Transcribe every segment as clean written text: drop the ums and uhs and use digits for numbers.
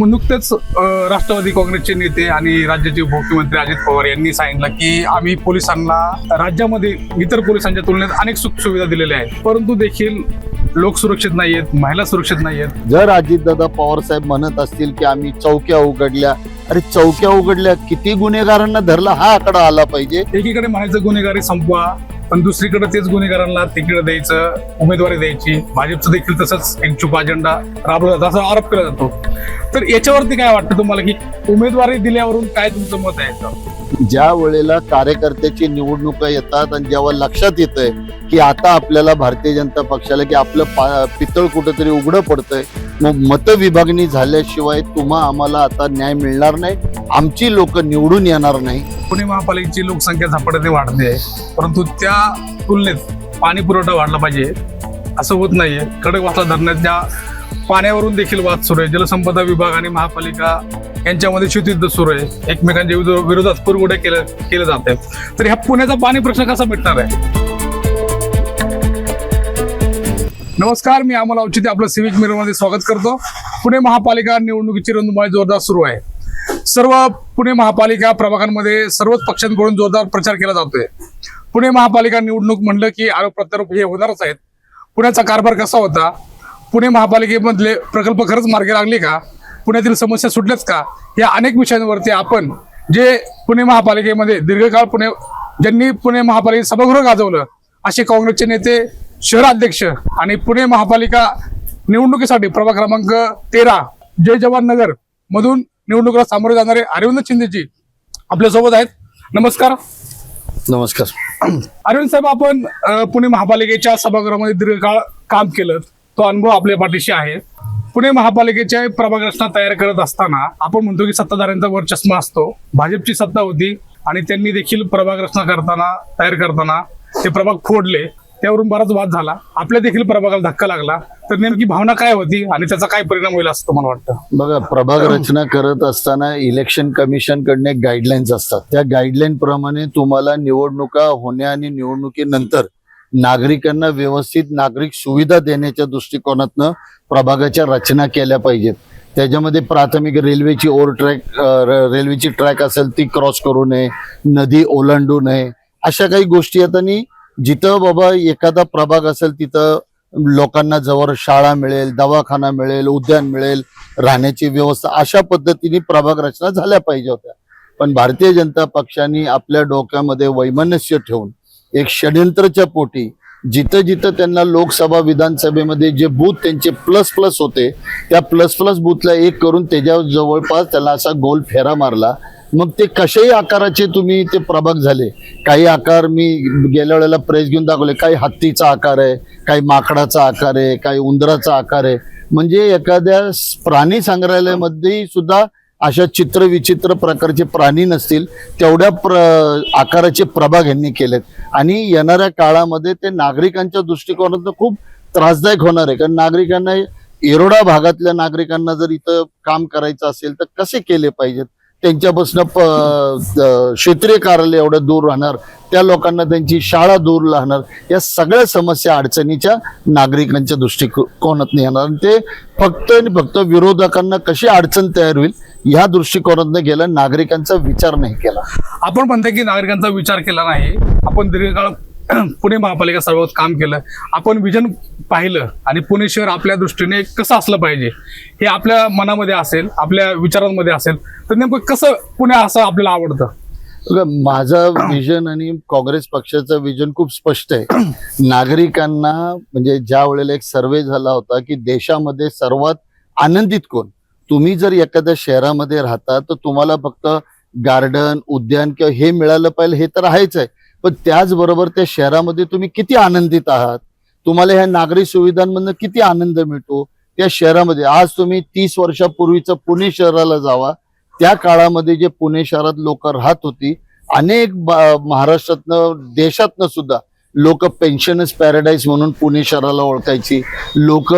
नुकतेच राष्ट्रवादी काँग्रेसचे नेते आणि राज्याचे उपमुख्यमंत्री अजित पवार यांनी सांगितलं की आम्ही पोलिसांना राज्यामध्ये इतर पोलिसांच्या तुलनेत अनेक सुखसुविधा दिलेल्या आहेत, परंतु देखील लोक सुरक्षित नाहीयेत, महिला सुरक्षित नाहीयेत. जर अजितदादा पवार साहेब म्हणत असतील की आम्ही चौक्या उघडल्या, अरे चौक्या उघडल्या, किती गुन्हेगारांना धरला हा आकडा आला पाहिजे. एकीकडे म्हणायचं गुन्हेगारी संपवा, पण दुसरीकडे तेच गुन्हेगारांना तिकीट द्यायचं, उमेदवारी द्यायची. भाजपचं देखील तसंच एक छुपा अजेंडा राबवला जातो असा आरोप केला जातो. तर याच्यावरती काय वाटतं तुम्हाला की उमेदवारी दिल्यावरून काय तुमचं मत आहे? ज्या वेळेला कार्यकर्त्याची निवडणुका येतात आणि जेव्हा लक्षात येतंय की आता आपल्याला भारतीय जनता पक्षाला की आपलं पितळ कुठंतरी उघडं पडतंय, मग मतविभागणी झाल्याशिवाय आम्हाला आता न्याय मिळणार नाही, आमची लोक निवडून येणार नाही. पुणे महापालिकेची लोकसंख्या झपाट्याने वाढते आहे, परंतु त्या तुलनेत पाणी पुरवठा वाढला पाहिजे असं होत नाहीये. खडकवासला धरणाच्या पाण्यावरून देखील वाद सुरू आहे. जलसंपदा विभाग आणि महापालिका यांच्यामध्ये युद्ध सुरू आहे. एकमेकांच्या विरोधात पुरवठे केले जात आहेत. तर ह्या पुण्याचा पाणी प्रश्न कसा मिटणार आहे? नमस्कार, मी अमोल औचित्य आपलं सिविक मिरर मध्ये स्वागत करतो. पुणे महापालिका निवडणुकीची रणधुमाळी जोरदार सुरू आहे. सर्व पुणे महापालिका प्रभागांमध्ये सर्वच पक्षांकडून जोरदार प्रचार केला जातोय. पुणे महापालिका निवडणूक म्हणलं की आरोप प्रत्यारोप हे होणारच आहेत. पुण्याचा कारभार कसा होता, पुणे महापालिकेमधले प्रकल्प खरंच मार्गी लागले का, पुण्यातील समस्या सुटल्याच का, या अनेक विषयांवरती आपण जे पुणे महापालिकेमध्ये दीर्घकाळ ज्यांनी पुणे महापालिकेत सभागृह गाजवलं असे काँग्रेसचे नेते, शहराध्यक्ष आणि पुणे महापालिका निवडणुकीसाठी प्रभाग क्रमांक 13 जय जवान नगर मधून निवडणुकीला सामोरे जाणारे अरविंद शिंदेजी आपल्यासोबत आहेत. नमस्कार. नमस्कार. अरविंद साहेब, आपण पुणे महापालिकेच्या सभागृहामध्ये दीर्घकाळ काम केलं, तो अनुभव आपल्या पाठीशी आहे. पुणे महापालिकेच्या प्रभाग रचना तयार करत असताना आपण म्हणतो की सत्ताधाऱ्यांचा वर चष्मा असतो. भाजपची सत्ता होती आणि त्यांनी देखील प्रभाग रचना तयार करताना ते प्रभाग फोडले, त्यावरून बराच वाद झाला. आपल्या देखील प्रभागाला धक्का लागला. तर नेमकी भावना काय होती आणि त्याचा काय परिणाम होईल असं मला वाटतं? बघा, प्रभाग रचना करत असताना इलेक्शन कमिशन कडे गाईडलाईन्स असतात. त्या गाईडलाईन प्रमाणे तुम्हाला निवडणुका होण्या आणि निवडणुकीनंतर नागरिकांना व्यवस्थित नागरिक सुविधा देण्याच्या दृष्टिकोनातनं प्रभागाच्या रचना केल्या पाहिजेत. त्याच्यामध्ये प्राथमिक रेल्वेची ट्रॅक असेल ती क्रॉस करू नये, नदी ओलांडू नये, अशा काही गोष्टी आहेत. आणि जिथं बाबा एखादा प्रभाग असेल तिथं लोकांना जवळ शाळा मिळेल, दवाखाना मिळेल, उद्यान मिळेल, राहण्याची व्यवस्था, अशा पद्धतीने प्रभाग रचना झाल्या पाहिजे होत्या. पण भारतीय जनता पक्षाने आपल्या डोक्यामध्ये वैमनस्य ठेवून एक षड्यंत्रच्या पोटी जिथं जिथं त्यांना लोकसभा विधानसभेमध्ये जे बूथ त्यांचे प्लस प्लस होते त्या प्लस प्लस बूथला एक करून त्याच्या जवळपास त्याला असा गोल फेरा मारला. मग ते कशाही आकाराचे तुम्ही ते प्रभाग झाले. काही आकार मी गेल्या वेळेला प्रेस घेऊन दाखवले, काही हत्तीचा आकार आहे, काही माकडाचा आकार आहे, काही उंदराचा आकार आहे. म्हणजे एखाद्या प्राणी संग्रहालयामध्ये सुद्धा अशा चित्रविचित्र प्रकारचे प्राणी नसतील तेवढ्या आकाराचे प्रभाग यांनी केलेत. आणि येणाऱ्या काळामध्ये ते नागरिकांच्या दृष्टिकोनातून खूप त्रासदायक होणार आहे. कारण नागरिकांना, येरोडा भागातल्या नागरिकांना जर इथं काम करायचं असेल तर कसे केले पाहिजेत, त्यांच्यापासून क्षेत्रीय कार्यालय एवढं दूर राहणार, त्या लोकांना त्यांची शाळा दूर राहणार, या सगळ्या समस्या अडचणीच्या नागरिकांच्या दृष्टिकोनातून येणार. आणि ते फक्त आणि फक्त विरोधकांना कशी अडचण तयार होईल या दृष्टिकोनातून गेला, नागरिकांचा विचार नाही केला. आपण म्हणतो की नागरिकांचा विचार केला नाही. आपण दीर्घकाळ पुणे महापालिका सर्वात काम केलं, आपण विजन पाहिलं आणि पुणे शहर आपल्या दृष्टीने कसं असलं पाहिजे हे आपल्या मनामध्ये असेल, आपल्या विचारांमध्ये असेल. तर नेमकं कसं पुणे असं आपल्याला आवडतं? माझं विजन आणि काँग्रेस पक्षाचं विजन खूप स्पष्ट आहे. नागरिकांना, म्हणजे ज्या वेळेला एक सर्वे झाला होता की देशामध्ये सर्वात आनंदित कोण, तुम्ही जर एखाद्या शहरामध्ये राहता तर तुम्हाला फक्त गार्डन, उद्यान किंवा हे मिळालं पाहिजे, हे तर आहेच आहे, पण त्याचबरोबर त्या शहरामध्ये तुम्ही किती आनंदित आहात, तुम्हाला ह्या नागरी सुविधांमधून किती आनंद मिळतो त्या शहरामध्ये. आज तुम्ही 30 वर्षापूर्वीचं पुणे शहराला जावा, त्या काळामध्ये जे पुणे शहरात लोक राहत होती, अनेक महाराष्ट्रातनं, देशातनं सुद्धा लोक पेन्शनर्स पॅराडाईज म्हणून पुणे शहराला ओळखायची, लोक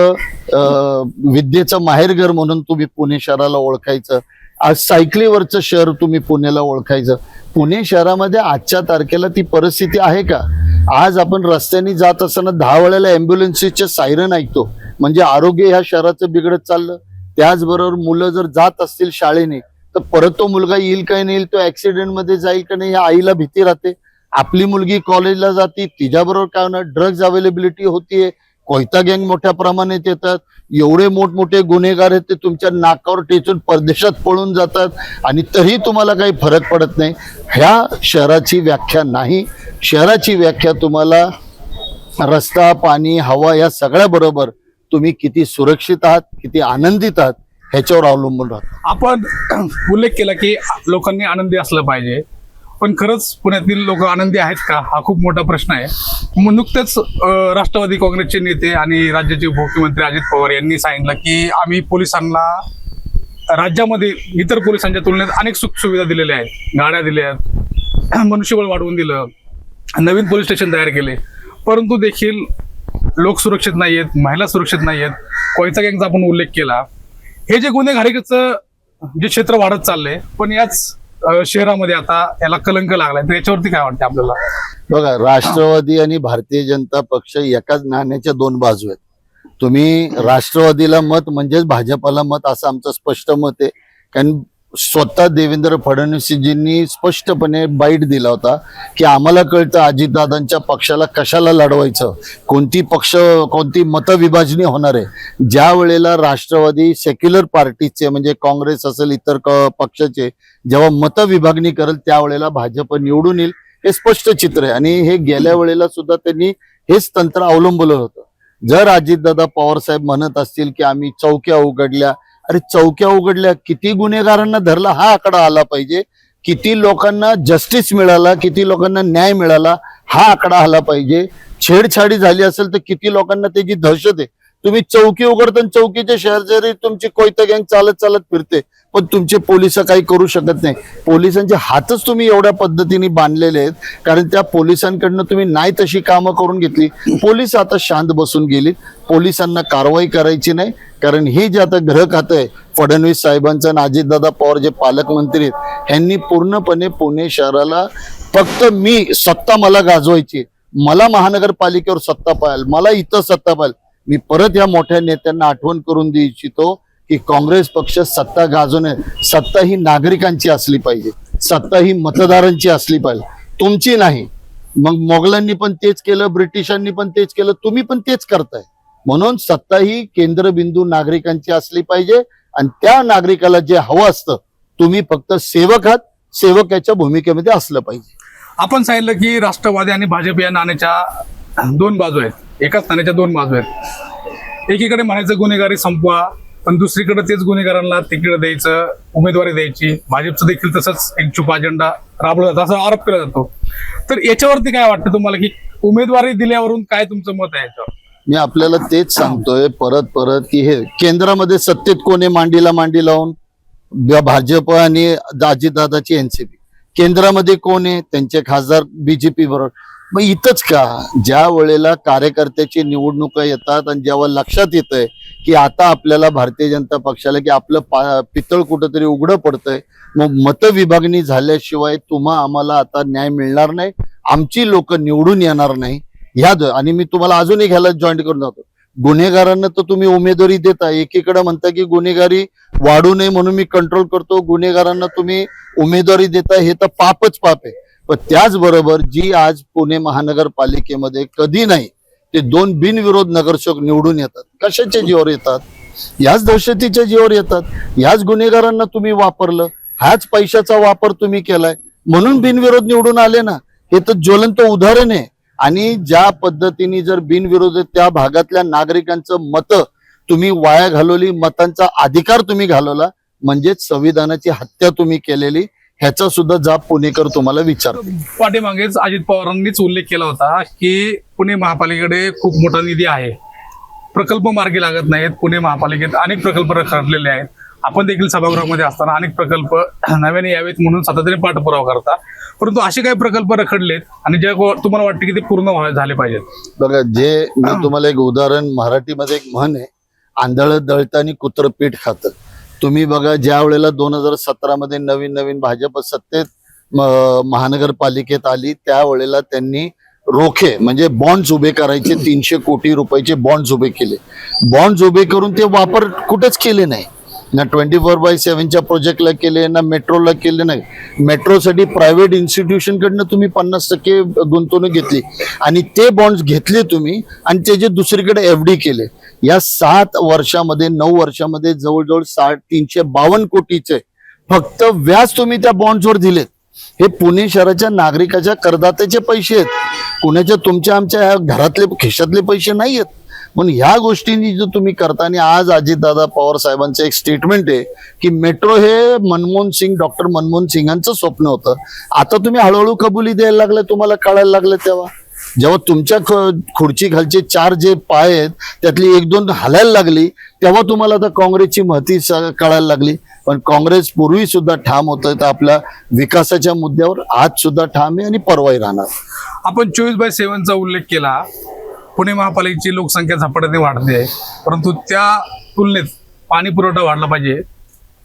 विद्येचं माहेरघर म्हणून तुम्ही पुणे शहराला ओळखायचं, आज सायकलीवरचं शहर तुम्ही पुण्याला ओळखायचं. पुणे शहरामध्ये आजच्या तारखेला ती परिस्थिती आहे का? आज आपण रस्त्याने जात असताना 10 वेळेला ॲम्ब्युलन्सचे सायरन ऐकतो, म्हणजे आरोग्य ह्या शहराचं बिघडत चाललं. त्याचबरोबर मुलं जर जात असतील शाळेने तर परत तो मुलगा येईल का नाही येईल, तो ऍक्सिडेंट मध्ये जाईल का नाही, या आईला भीती राहते. आपली मुलगी कॉलेजला जाते, तिच्याबरोबर काय होणार, ड्रग्ज अवेलेबिलिटी होतीये, कोयता गँग मोठ्या प्रमाणात येतात, एवढे मोठमोठे गुन्हेगार आहेत ते तुमच्या नाकावर टेचून परदेशात पळून जातात आणि तरी तुम्हाला काही फरक पडत नाही. ह्या शहराची व्याख्या नाही. शहराची व्याख्या तुम्हाला रस्ता, पाणी, हवा या सगळ्या बरोबर तुम्ही किती सुरक्षित आहात, किती आनंदित आहात ह्याच्यावर अवलंबून राहतं. आपण उल्लेख केला की लोकांनी आनंदी असलं पाहिजे, पण खरंच पुण्यातील लोक आनंदी आहेत का, हा खूप मोठा प्रश्न आहे. नुकतेच राष्ट्रवादी काँग्रेसचे नेते आणि राज्याचे उपमुख्यमंत्री अजित पवार यांनी सांगितलं की आम्ही पोलिसांना राज्यामध्ये इतर पोलिसांच्या तुलनेत अनेक सुखसुविधा दिलेल्या आहेत, गाड्या दिल्या आहेत, मनुष्यबळ वाढवून दिलं, नवीन पोलीस स्टेशन तयार केले, परंतु देखील लोक सुरक्षित नाही आहेत, महिला सुरक्षित नाही आहेत. कोयता गँगचा आपण उल्लेख केला. हे जे गुन्हेगारीचं जे क्षेत्र वाढत चाललंय, पण याच शहरामध्ये आता याला कलंक लागलाय, तर याच्यावरती काय वाटतं आपल्याला? बघा, राष्ट्रवादी आणि भारतीय जनता पक्ष एकाच नाण्याच्या दोन बाजू आहेत. तुम्ही राष्ट्रवादीला मत म्हणजेच भाजपाला मत असं आमचं स्पष्ट मत आहे. कारण स्वतः देवेंद्र फडणवीसजींनी स्पष्टपणे बाईट दिला होता की आम्हाला कळतं अजितदादांच्या पक्षाला कशाला लढवायचं, कोणती मतविभाजनी होणार आहे. ज्या वेळेला राष्ट्रवादी सेक्युलर पार्टीचे म्हणजे काँग्रेस असेल इतर पक्षाचे जेव्हा मतविभागणी करेल त्यावेळेला भाजप निवडून येईल, हे स्पष्ट चित्र आहे. आणि हे गेल्या वेळेला सुद्धा त्यांनी हेच तंत्र अवलंबलं होतं. जर अजितदादा पवार साहेब म्हणत असतील की आम्ही चौक्या उघडल्या, अरे चौक्या उघडल्या, किती गुन्हेगारांना धरला हा आकडा आला पाहिजे, किती लोकांना जस्टिस मिळाला, किती लोकांना न्याय मिळाला हा आकडा आला पाहिजे. छेडछाडी झाली असेल तर किती लोकांना त्याची दहशत आहे. तुम्ही चौकी उघडता, चौकीच्या शेजारी तुमची कोयता गँग चालत चालत फिरते, पण तुमचे पोलिस काही करू शकत नाही. पोलिसांचे हातच तुम्ही एवढ्या पद्धतीने बांधलेले आहेत कारण त्या पोलिसांकडनं तुम्ही नाही तशी कामं करून घेतली. पोलीस आता शांत बसून गेलीत, पोलिसांना कारवाई करायची नाही. कारण हे जे आता गृह खातं आहे फडणवीस साहेबांचं आणि अजितदादा पवार जे पालकमंत्री आहेत यांनी पूर्णपणे पुणे शहराला फक्त मी सत्ता मला गाजवायची, मला महानगरपालिकेवर सत्ता पाहिजे, मला इथं सत्ता पाहिजे. मी परत या मोठ्या नेत्यांना आठवण करून देऊ इच्छितो की काँग्रेस पक्ष सत्ता गाजवणे, सत्ता ही नागरिकांची असली पाहिजे, सत्ता ही मतदारांची असली पाहिजे, तुमची नाही. मग मोगलांनी पण तेच केलं, ब्रिटिशांनी पण तेच केलं, तुम्ही पण तेच करताय. म्हणून सत्ता ही केंद्रबिंदू नागरिकांची असली पाहिजे आणि त्या नागरिकाला जे हवं असतं तुम्ही फक्त सेवक आहात, सेवकाच्या भूमिकेमध्ये असलं पाहिजे. आपण सांगितलं की राष्ट्रवादी आणि भाजप या नाण्याच्या दोन बाजू आहेत, एकाच नाण्याच्या दोन बाजू आहेत. एकीकडे म्हणायचं गुन्हेगारी संपवा, पण दुसरीकडे तेच गुन्हेगारांना तिकीट द्यायचं, उमेदवारी द्यायची. भाजपचं देखील तसंच एक छुपा अजेंडा राबवला जातो असा आरोप केला जातो. तर याच्यावरती काय वाटतं तुम्हाला की उमेदवारी दिल्यावरून काय तुमचं मत आहे याच्यावर? मी आपल्याला तेच सांगतोय परत की हे केंद्रामध्ये सत्तेत कोणी मांडीला मांडी लावून भाजप आणि अजितदादाची एनसीपी, केंद्रामध्ये कोण आहे त्यांचे खासदार बीजेपी बरोबर. मग इथंच का, ज्या वेळेला कार्यकर्त्याची निवडणुका येतात आणि जेव्हा लक्षात येतंय की आता आपल्याला भारतीय जनता पक्षाला की आपलं पितळ कुठंतरी उघडं पडतंय, मग मतविभागणी झाल्याशिवाय आम्हाला आता न्याय मिळणार नाही, आमची लोक निवडून येणार नाही. आणि मी तुम्हाला अजून एक ह्याला जॉईंट करून जातो, गुन्हेगारांना तर तुम्ही उमेदवारी देता, एकीकडे म्हणता की गुन्हेगारी वाढू नये म्हणून मी कंट्रोल करतो, गुन्हेगारांना तुम्ही उमेदवारी देता, हे तर पापच पाप आहे. पण त्याचबरोबर जी आज पुणे महानगरपालिकेमध्ये कधी नाही ते 2 बिनविरोध नगरसेवक निवडून येतात, कशाच्या जीवावर येतात? याच दहशतीच्या जीवावर येतात. याच गुन्हेगारांना तुम्ही वापरलं, ह्याच पैशाचा वापर तुम्ही केलाय म्हणून बिनविरोध निवडून आले ना. हे तर ज्वलंत उदाहरण आहे. आणि ज्या पद्धतीने जर बिनविरोध त्या भागातल्या नागरिकांचं मत तुम्ही वाया घालवली, मतांचा अधिकार तुम्ही घालवला, म्हणजेच संविधानाची हत्या तुम्ही केलेली, ह्याचा सुद्धा जाब पुणेकर तुम्हाला विचार. पाठीमागेच अजित पवारांनीच उल्लेख केला होता की पुणे महापालिकेकडे खूप मोठा निधी आहे, प्रकल्प मार्गी लागत नाहीत. पुणे महापालिकेत अनेक प्रकल्प रखडलेले आहेत. आपण देखील सभागृहामध्ये असताना अनेक प्रकल्प नव्याने यावेत म्हणून सातत्याने पाठपुरावा करता, परंतु असे काही प्रकल्प रखडलेत आणि जे तुम्हाला वाटते की ते पूर्ण झाले पाहिजेत. बघा, जे मी तुम्हाला एक उदाहरण, मराठीमध्ये एक म्हण आहे, आंधळ दळतानी कुत्र पीठ खातं. तुम्ही बघा, ज्या वेळेला 2017 मध्ये नवीन भाजप सत्तेत महानगरपालिकेत आली त्यावेळेला त्यांनी रोखे म्हणजे बॉन्ड्स उभे करायचे, 300 कोटी रुपयाचे बॉन्ड्स उभे केले. बॉन्ड्स उभे करून ते वापर कुठेच केले नाही. ना 24/7च्या प्रोजेक्टला केले, ना मेट्रोला केले. नाही, मेट्रोसाठी प्रायव्हेट इन्स्टिट्यूशनकडनं तुम्ही 50% गुंतवणूक घेतली आणि ते बॉन्ड्स घेतले तुम्ही आणि त्याचे दुसरीकडे FD केले. या 7 वर्षामध्ये 9 वर्षामध्ये जवळजवळ 352 कोटीचे फक्त व्याज तुम्ही त्या बॉन्ड्सवर दिलेत. हे पुणे शहराच्या नागरिकाच्या करदात्याचे पैसे आहेत, कुणाच्या तुमच्या आमच्या घरातले खिशातले पैसे नाही आहेत. म्हणून ह्या गोष्टींनी जो तुम्ही करता, आणि आज अजितदादा पवार साहेबांचं एक स्टेटमेंट आहे की मेट्रो हे डॉक्टर मनमोहन सिंगांचं स्वप्न होतं. आता तुम्ही हळूहळू कबुली द्यायला लागले, तुम्हाला कळायला लागलं तेव्हा, जेव्हा तुमच्या खुर्ची खालचे 4 जे पाय आहेत त्यातली 1-2 हलायला लागली, तेव्हा तुम्हाला आता काँग्रेसची महती कळायला लागली. पण काँग्रेस पूर्वी सुद्धा ठाम होतं, तर आपल्या विकासाच्या मुद्द्यावर आज सुद्धा ठाम आहे आणि परवाही राहणार. आपण 24/7चा उल्लेख केला. पुणे महापालिकेची लोकसंख्या झपाट्याने वाढते आहे, परंतु त्या तुलनेत पाणी पुरवठा वाढला पाहिजे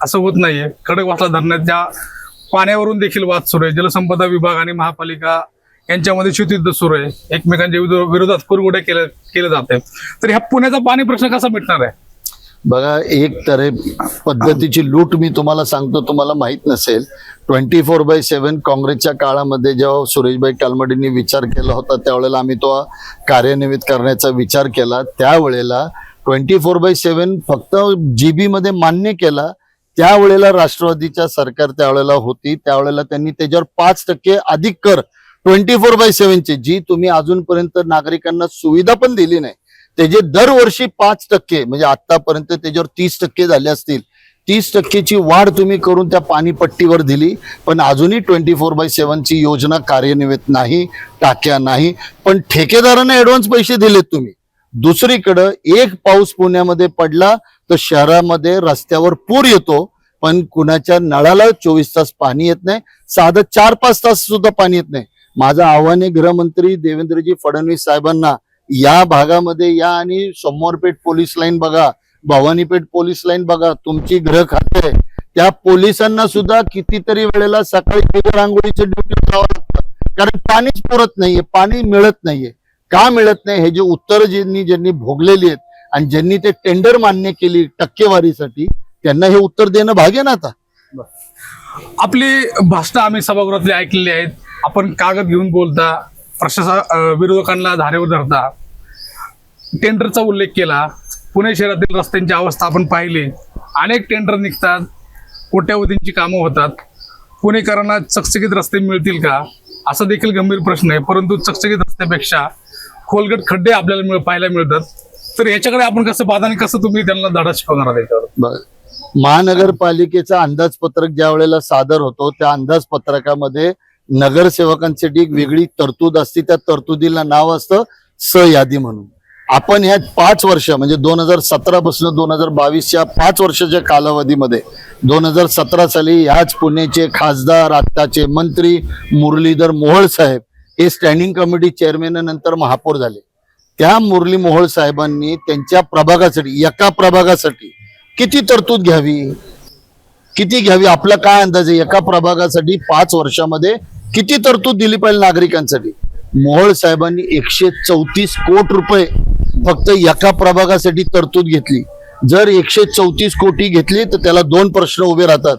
असं होत नाहीये. खडकवासला धरणाच्या पाण्यावरून देखील वाद सुरू आहे. जलसंपदा विभाग आणि महापालिका यांच्यामध्ये युद्ध सुरू आहे. एकमेकांच्या विरोधात कुरघोड्या केले जाते. तर ह्या पुण्याचा पाणी प्रश्न कसा मिटणार आहे? बघा, एक तर पद्धतीची लूट मी तुम्हाला सांगतो, तुम्हाला माहित नसेल. 24/7 काँग्रेसच्या काळामध्ये जेव्हा सुरेशभाई कालमडेंनी विचार केला होता, त्यावेळेला आम्ही तो कार्यान्वित करण्याचा विचार केला. त्यावेळेला 24/7 फक्त GB मध्ये मान्य केला. त्यावेळेला राष्ट्रवादीच्या सरकार त्यावेळेला होती, त्यावेळेला त्यांनी त्याच्यावर 5% अधिक कर 24/7चे, जी तुम्ही अजूनपर्यंत नागरिकांना सुविधा पण दिली नाही, त्याचे दरवर्षी 5%, म्हणजे आतापर्यंत त्याच्यावर 30% झाले असतील. 30%ची वाढ तुम्ही करून त्या पाणीपट्टीवर दिली. पण अजूनही 24/7ची योजना कार्यान्वित नाही, टाक्या नाही. पण ठेकेदारांना ऍडव्हान्स पैसे दिलेत तुम्ही. दुसरीकडं एक पाऊस पुण्यामध्ये पडला तर शहरामध्ये रस्त्यावर पूर येतो, पण कुणाच्या नळाला 24 तास पाणी येत नाही, साधं 4-5 तास सुद्धा पाणी येत नाही. माझं आव्हान आहे गृहमंत्री देवेंद्रजी फडणवीस साहेबांना, या भागामध्ये या आणि सोमवारपेठ पोलीस लाईन बघा, भवानीपेठ पोलीस लाईन बघा, तुमची गृह खाते, त्या पोलिसांना सुद्धा कितीतरी वेळेला सकाळी बिगर आंघोळीचं ड्युटी लावावं लागतं, कारण पाणीच पुरत नाहीये, पाणी मिळत नाहीये. का मिळत नाही हे जे उत्तर ज्यांनी भोगलेली आहेत आणि ज्यांनी ते टेंडर मान्य केली टक्केवारीसाठी, त्यांना हे उत्तर देणं भाग आहे ना. आता आपली भाषणं आम्ही सभागृहातली ऐकलेली आहेत. आपण कागद घेऊन बोलता, विरोधकांना धारेवर धरता, टेंडरचा उल्लेख केला. पुणे शहरातील रस्त्यांची अवस्था आपण पाहिली. अनेक टेंडर निघतात, कोट्यावधींची कामं होतात. पुणेकरांना चकचकीत रस्ते मिळतील का, असा देखील गंभीर प्रश्न आहे. परंतु चकचकीत रस्त्यापेक्षा खोलगट खड्डे आपल्याला पाहायला मिळतात. तर याच्याकडे आपण कसं पाहता आणि कसं तुम्ही त्यांना धडा शिकवणार आहात याच्यावर? महानगरपालिकेचा अंदाजपत्रक ज्या वेळेला सादर होतो, त्या अंदाजपत्रकामध्ये नगरसेवकांसाठी एक वेगळी तरतूद असते. त्या तरतुदीला नाव असतं स यादी म्हणून. आपण ह्या 5 वर्ष म्हणजे 2017 पासून 2022च्या 5 वर्षाच्या कालावधीमध्ये 2017 साली ह्याच पुण्याचे खासदार, आत्ताचे मंत्री मुरलीधर मोहोळ साहेब हे स्टँडिंग कमिटी चेअरमॅन नंतर महापौर झाले. त्या मुरली मोहोळ साहेबांनी त्यांच्या प्रभागासाठी, एका प्रभागासाठी किती तरतूद घ्यावी, किती घ्यावी, आपला काय अंदाज आहे? एका प्रभागासाठी 5 वर्षामध्ये किती तरतूद दिली पाहिजे नागरिकांसाठी? मोहोळ साहेबांनी 134 कोटी रुपये फक्त एका प्रभागासाठी तरतूद घेतली. जर 134 कोटी घेतली तर त्याला 2 प्रश्न उभे राहतात.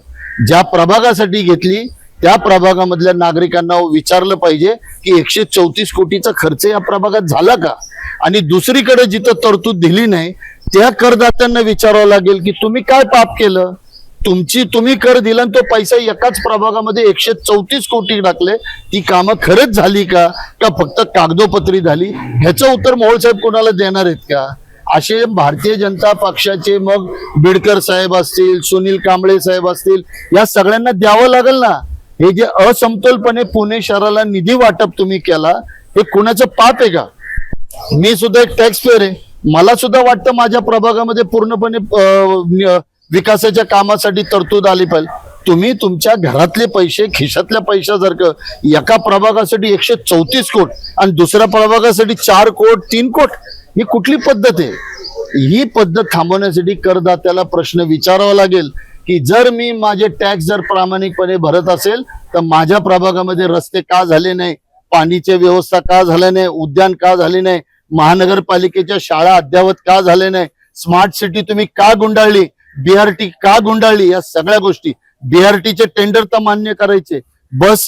ज्या प्रभागासाठी घेतली त्या प्रभागामधल्या नागरिकांना विचारलं पाहिजे की 134 कोटीचा खर्च या प्रभागात झाला का, आणि दुसरीकडे जिथं तरतूद दिली नाही त्या करदात्यांना विचारावं लागेल की तुम्ही काय पाप केलं, तुम्ही कर दिला तो पैसा एकाच प्रभागामध्ये 134 कोटी टाकले, ती कामं खरंच झाली का फक्त कागदोपत्री झाली? ह्याचं उत्तर मोहोळ साहेब कोणाला देणार आहेत का? असे भारतीय जनता पक्षाचे मग बिडकर साहेब असतील, सुनील कांबळे साहेब असतील, या सगळ्यांना द्यावं लागेल ना. हे जे असमतोलपणे पुणे शहराला निधी वाटप तुम्ही केला, हे कुणाचं पाप आहे का? मी सुद्धा एक टॅक्स पेअर आहे, मला सुद्धा वाटतं माझ्या प्रभागामध्ये पूर्णपणे विकासाच्या कामासाठी तरतूद आली पाहिजे. तुम्ही तुमच्या घरातले पैसे, खिशातल्या पैसा जर का एका प्रभागासाठी 134 कोट आणि दुसऱ्या प्रभागासाठी 4 कोट 3 कोट, ही कुठली पद्धत आहे? ही पद्धत थांबवण्यासाठी करदात्याला प्रश्न विचारावा लागेल की जर मी माझे टॅक्स जर प्रामाणिकपणे भरत असेल तर माझ्या प्रभागामध्ये रस्ते का झाले नाही, पाणीची व्यवस्था का झाली नाही, उद्यान का झाले नाही, महानगरपालिकेच्या शाळा अद्यावत का झाले नाही, स्मार्ट सिटी तुम्ही का गुंडाळली, बीआरटी का गुंडाळली, या सगळ्या गोष्टी, बीआरटीचे टेंडर तर मान्य करायचे, बस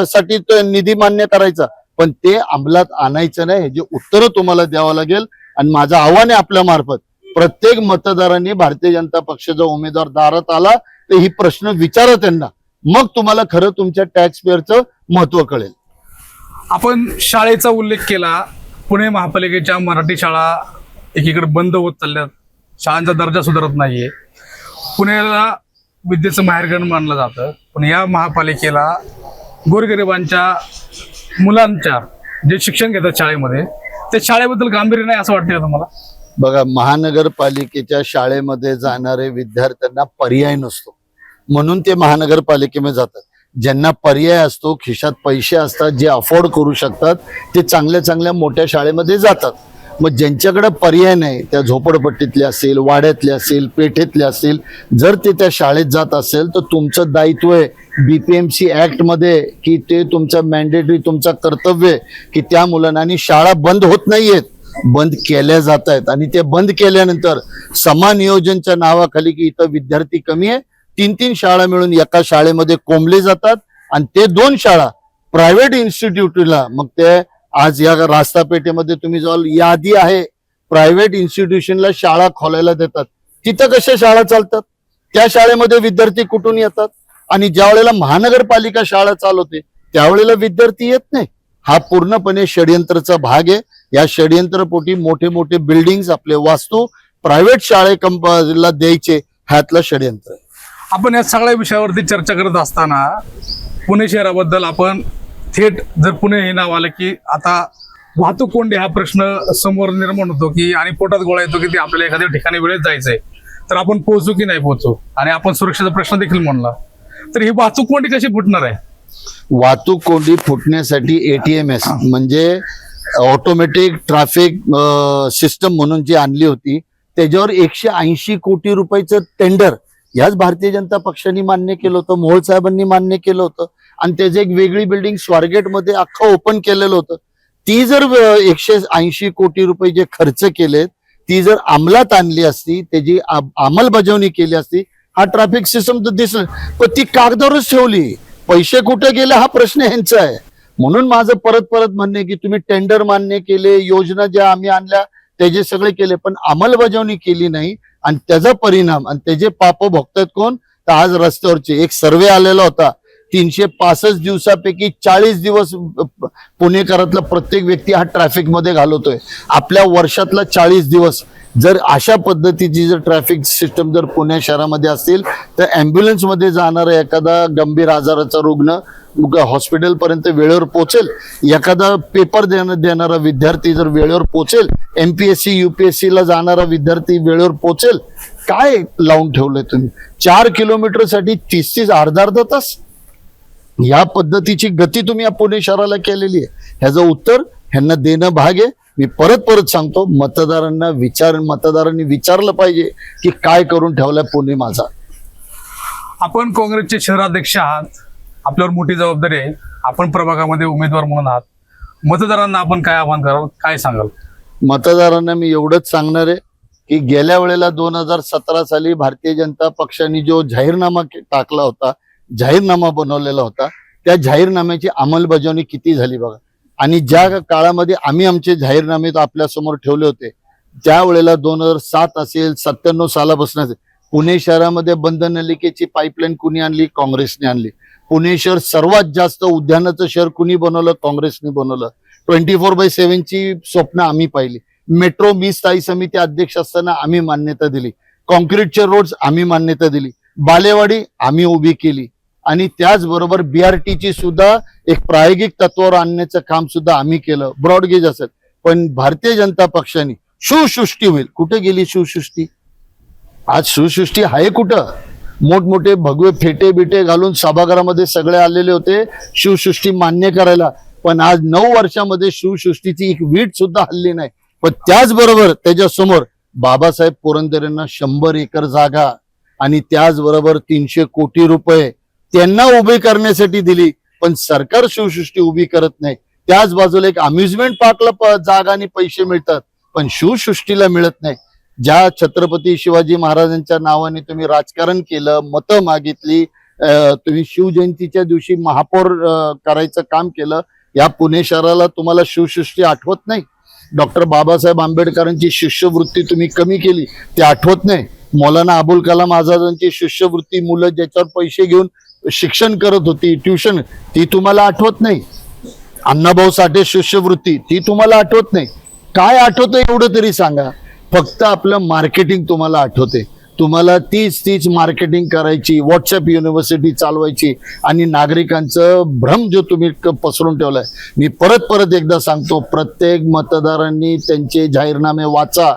साठी तो निधी मान्य करायचा, पण ते अंमलात आणायचं नाही, ह्याची उत्तरं तुम्हाला द्यावं लागेल. आणि माझं आव्हान आहे आपल्या मार्फत, प्रत्येक मतदारांनी भारतीय जनता पक्षाचा उमेदवार दारात आला तर ही प्रश्न विचारा त्यांना, मग तुम्हाला खरं तुमच्या टॅक्स पेअरचं महत्व कळेल. आपण शाळेचा उल्लेख केला. पुणे महापालिकेच्या मराठी शाळा एकीकडे बंद होत चालल्यात, शाळांचा दर्जा सुधारत नाहीये. पुण्याला विद्येचं माहेरघर मानलं जातं, पण या महापालिकेला गोरगरिबांच्या मुलांच्या जे शिक्षण घेतात शाळेमध्ये, ते शाळेबद्दल गांभीर्य नाही असं वाटतं का तुम्हाला? बघा, महानगरपालिकेच्या शाळेमध्ये जाणारे विद्यार्थ्यांना पर्याय नसतो, म्हणून ते महानगरपालिकेमध्ये जातात. ज्यांना पर्याय असतो, खिशात पैसे असतात, जे अफोर्ड करू शकतात, ते चांगल्या चांगल्या मोठ्या शाळेमध्ये जातात. मग ज्यांच्याकडे पर्याय नाही, त्या झोपडपट्टीतले असेल, वाड्यातले असेल, पेठेतले असेल, जर ते त्या शाळेत जात असेल तर तुमचं दायित्व आहे बीपीएमसी ऍक्ट मध्ये, की ते तुमचं मॅन्डेटरी, तुमचं कर्तव्य आहे की त्या मुलांना. आणि शाळा बंद होत नाहीयेत, बंद केल्या जात आहेत. आणि ते बंद केल्यानंतर समानियोजनच्या नावाखाली की इथं विद्यार्थी कमी आहे, 3-3 शाळा मिळून एका शाळेमध्ये कोंबले जातात. आणि ते 2 शाळा प्रायव्हेट इन्स्टिट्यूटला, मग ते आज या रास्तापेठेमध्ये तुम्ही जाल, यादी आहे, प्रायव्हेट इन्स्टिट्यूशनला शाळा खोलायला देतात. तिथं कशा शाळा चालतात? त्या शाळेमध्ये विद्यार्थी कुठून येतात? आणि ज्या वेळेला महानगरपालिका शाळा चालवते त्यावेळेला विद्यार्थी येत नाही. हा पूर्णपणे षडयंत्राचा भाग आहे. या षडयंत्रपोटी मोठे मोठे बिल्डिंग, आपले वास्तू प्रायव्हेट शाळेला द्यायचे, ह्यातलं षडयंत्र आहे. आपण या सगळ्या विषयावरती चर्चा करत असताना पुणे शहराबद्दल आपण थेट, जर पुणे हे नाव आलं की आता वाहतूक कोंडी हा प्रश्न समोर निर्माण होतो, की आणि पोटात गोळा येतो की ते आपल्याला एखाद्या ठिकाणी वेळेत जायचंय, तर आपण पोहोचू की नाही पोहोचू. आणि आपण सुरक्षेचा प्रश्न देखील म्हणला, तर ही वाहतूक कोंडी कशी फुटणार आहे? वाहतूक कोंडी फुटण्यासाठी ATMS म्हणजे ऑटोमॅटिक ट्रॅफिक सिस्टम म्हणून जी आणली होती, त्याच्यावर 180 कोटी रुपयाचं टेंडर याच भारतीय जनता पक्षाने मान्य केलं होतं, मोहोळ साहेबांनी मान्य केलं होतं. आणि त्याचं एक वेगळी बिल्डिंग स्वारगेटमध्ये अख्खं ओपन केलेलं होतं. ती जर 180 कोटी रुपये जे खर्च केलेत, ती जर अंमलात आणली असती, त्याची अंमलबजावणी केली असती, हा ट्रॅफिक सिस्टम तर दिसलं, पण ती कागदावरच ठेवली. पैसे कुठे गेले हा प्रश्न ह्यांचा आहे. म्हणून माझं परत परत म्हणणे की तुम्ही टेंडर मान्य केले, योजना ज्या आम्ही आणल्या त्याचे सगळे केले, पण अंमलबजावणी केली नाही. आणि त्याचा परिणाम आणि त्याचे पाप भोगतात कोण? तर आज रस्त्यावरचे एक सर्वे आलेला होता, 365 दिवसापैकी 40 दिवस पुणेकरातला प्रत्येक व्यक्ती हा ट्रॅफिक मध्ये घालवतोय. आपल्या वर्षातला 40 दिवस जर अशा पद्धतीची जर ट्रॅफिक सिस्टम जर पुणे शहरामध्ये असतील, तर अँब्युलन्स मध्ये जाणारा एखादा गंभीर आजाराचा रुग्ण हॉस्पिटल पर्यंत वेळेवर पोहोचेल, एखादा पेपर देणारा विद्यार्थी जर वेळेवर पोहोचेल, MPSC UPSC ला जाणारा विद्यार्थी वेळेवर पोहोचेल. काय लावून ठेवलंय तुम्ही? 4 किलोमीटर साठी 30 अर्धा तास, या पद्धतीची गती तुम्ही या पुणे शहराला केलेली आहे. ह्याचं उत्तर ह्यांना देणं भाग आहे. मी परत परत सांगतो, मतदारांनी विचारलं पाहिजे की काय करून ठेवलाय पुणे माझा. आपण काँग्रेसचे शहराध्यक्ष आहात, आपल्यावर मोठी जबाबदारी आहे, आपण प्रभागामध्ये उमेदवार म्हणून आहात. मतदारांना आपण काय आवाहन कराल, काय सांगाल? मतदारांना मी एवढंच सांगणार आहे की गेल्या वेळेला 2017 साली भारतीय जनता पक्षाने जो जाहीरनामा टाकला होता, जाहीरनामा बनवलेला होता, त्या जाहीरनाम्याची अंमलबजावणी किती झाली बघा. आणि ज्या काळामध्ये आम्ही आमचे जाहीरनामे आपल्या समोर ठेवले होते, त्यावेळेला 2007 असेल, 97 सालापासून असेल, पुणे शहरामध्ये बंद नलिकेची पाईपलाईन कुणी आणली? काँग्रेसने आणली. पुणे शहर सर्वात जास्त उद्यानाचं शहर कुणी बनवलं? काँग्रेसने बनवलं. 24/7 ची स्वप्न आम्ही पाहिली. मेट्रो मी स्थायी समिती अध्यक्ष असताना आम्ही मान्यता दिली. कॉन्क्रीटचे रोड्स आम्ही मान्यता दिली. बालेवाडी आम्ही उभी केली. आणि त्याचबरोबर BRTची सुद्धा एक प्रायोगिक तत्वावर आणण्याचं काम सुद्धा आम्ही केलं. ब्रॉडगेज असेल. पण भारतीय जनता पक्षाने शिवसृष्टी होईल, कुठे गेली शिवसृष्टी? आज शिवसृष्टी आहे कुठं? मोठमोठे भगवे फेटे बिटे घालून सभागृहामध्ये सगळे आलेले होते शिवसृष्टी मान्य करायला, पण आज 9 वर्षामध्ये शिवसृष्टीची एक वीट सुद्धा हल्ली नाही. पण त्याचबरोबर त्याच्यासमोर बाबासाहेब पुरंदरेंना 100 एकर जागा आणि त्याचबरोबर 300 कोटी रुपये त्यांना उभी करण्यासाठी दिली, पण सरकार शिवसृष्टी उभी करत नाही. त्याच बाजूला एक अम्युजमेंट पार्कला जागा आणि पैसे मिळतात, पण शिवसृष्टीला मिळत नाही. ज्या छत्रपती शिवाजी महाराजांच्या नावाने तुम्ही राजकारण केलं, मतं मागितली, तुम्ही शिवजयंतीच्या दिवशी महापौर करायचं काम केलं, या पुणे शहराला तुम्हाला शिवसृष्टी आठवत नाही? डॉक्टर बाबासाहेब आंबेडकरांची शिष्यवृत्ती तुम्ही कमी केली ते आठवत नाही? मौलाना अबुल कलाम आझादांची शिष्यवृत्ती, मुलं ज्याच्यावर पैसे घेऊन शिक्षण करत होती, ट्युशन, ती तुम्हाला आठवत नाही? अण्णाभाऊ साठे शिष्यवृत्ती, ती तुम्हाला आठवत नाही? काय आठवतं एवढं तरी सांगा. फक्त आपलं मार्केटिंग तुम्हाला आठवते. तुम्हाला तीच मार्केटिंग करायची, व्हॉट्सअप युनिव्हर्सिटी चालवायची आणि नागरिकांचं भ्रम जो तुम्ही पसरून ठेवलाय. मी परत एकदा सांगतो, प्रत्येक मतदारांनी त्यांचे जाहीरनामे वाचा,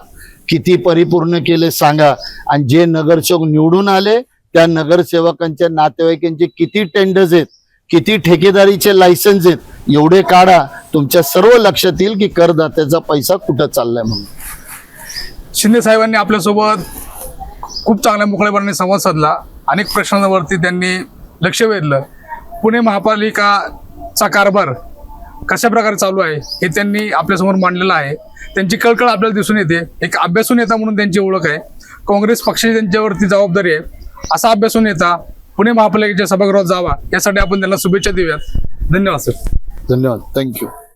किती परिपूर्ण केले सांगा, आणि जे नगरसेवक निवडून आले त्या नगरसेवकांच्या नातेवाईकांचे किती टेंडर्स आहेत, किती ठेकेदारीचे लायसन्स आहेत, एवढे काढा. तुमच्या सर्व लक्षात येईल की करदात्याचा पैसा कुठं चाललाय म्हणून. शिंदे साहेबांनी आपल्यासोबत खूप चांगल्या मोकळेपणाने संवाद साधला. अनेक प्रश्नांवरती त्यांनी लक्ष वेधलं. पुणे महापालिकाचा कारभार कशा प्रकारे चालू आहे हे त्यांनी आपल्यासमोर मांडलेलं आहे. त्यांची कळकळ आपल्याला दिसून येते. एक अभ्यासू नेता म्हणून त्यांची ओळख आहे. काँग्रेस पक्षाची त्यांच्यावरती जबाबदारी आहे. असा अभ्यासू नेता पुणे महापालिकेच्या सभागृहात जावा यासाठी आपण त्यांना शुभेच्छा देऊयात. धन्यवाद सर. धन्यवाद. थँक्यू.